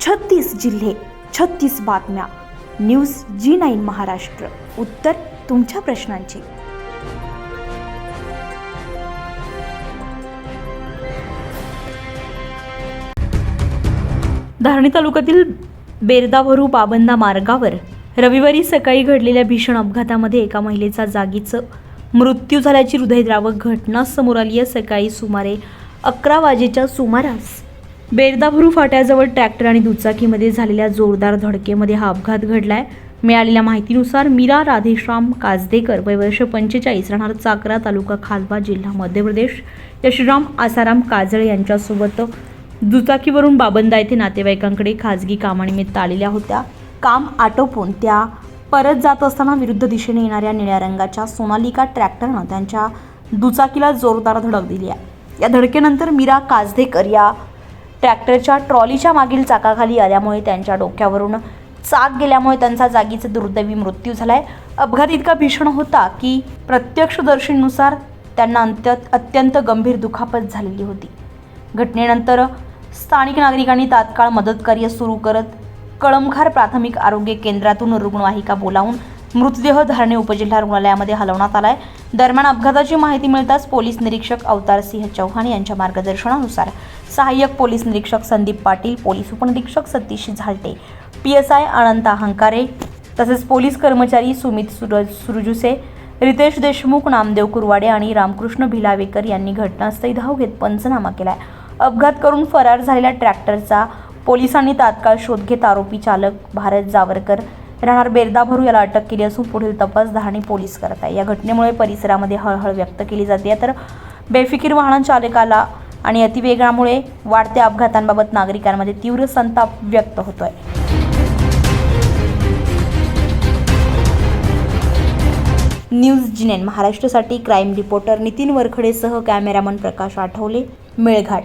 36 जिल्हे, 36 बातम्या. News G9 Maharashtra. उत्तर तुमच्या प्रश्नांची. धारणी तालुक्यातील बेरदाभरू बाबंदा मार्गावर रविवारी सकाळी घडलेल्या भीषण अपघातामध्ये एका महिलेचा जागीच मृत्यू झाल्याची हृदयद्रावक घटना समोर आली आहे. सकाळी सुमारे 11 वाजेच्या सुमारास बेरदाभरू फाट्याजवळ ट्रॅक्टर आणि दुचाकीमध्ये झालेल्या जोरदार धडकेमध्ये हा अपघात घडलाय. मिळालेल्या माहितीनुसार मीरा राधेश्याम काजदेकर वय वर्ष 45 राहणार चाकरा तालुका खालवा जिल्हा मध्य प्रदेश यशराम आसाराम काजळे यांच्यासोबत दुचाकीवरून बाबंदा येथे नातेवाईकांकडे खाजगी कामानिमित्त आलेल्या होत्या. काम आटोपून त्या परत जात असताना विरुद्ध दिशेने येणाऱ्या निळ्या रंगाच्या सोनालिका ट्रॅक्टरनं त्यांच्या दुचाकीला जोरदार धडक दिली आहे. या धडकेनंतर मीरा काजदेकर या ट्रॅक्टरच्या ट्रॉलीच्या मागील चाकाखाली आल्यामुळे त्यांच्या डोक्यावरून चाक गेल्यामुळे त्यांचा जागीच दुर्दैवी मृत्यू झालाय. अपघात इतका भीषण होता की प्रत्यक्षदर्शींनुसार त्यांना अत्यंत गंभीर दुखापत झालेली होती. घटनेनंतर स्थानिक नागरिकांनी तात्काळ मदतकार्य सुरू करत कळमखार प्राथमिक आरोग्य केंद्रातून रुग्णवाहिका बोलावून मृतदेह धारणे उपजिल्हा रुग्णालयामध्ये हलवण्यात आलाय. दरम्यान अपघाताची माहिती मिळताच पोलीस निरीक्षक अवतारसिंह चौहान यांच्या मार्गदर्शनानुसार सहाय्यक पोलीस निरीक्षक संदीप पाटील, पोलीस उपनिरीक्षक सतीश झालटे, PSI अनंता हंकारे तसेच पोलीस कर्मचारी सुमित सुरजुसे, रितेश देशमुख, नामदेव कुरवाडे आणि रामकृष्ण भिलावेकर यांनी घटनास्थळी धाव घेत पंचनामा केलाय. अपघात करून फरार झालेल्या ट्रॅक्टरचा पोलिसांनी तात्काळ शोध घेत आरोपी चालक भारत जावरकर राहणार बेरदाभरू याला अटक केली असून पुढील तपास धारणी पोलीस करत आहे. या घटनेमुळे परिसरामध्ये हळहळ व्यक्त केली जाते. तर बेफिकीर वाहन चालकाला आणि अतिवेगामुळे वाढत्या अपघातांबाबत नागरिकांमध्ये तीव्र संताप व्यक्त होतोय. न्यूज G9 महाराष्ट्रासाठी क्राईम रिपोर्टर नितीन वरखडेसह कॅमेरामन प्रकाश आठवले, मेळघाट.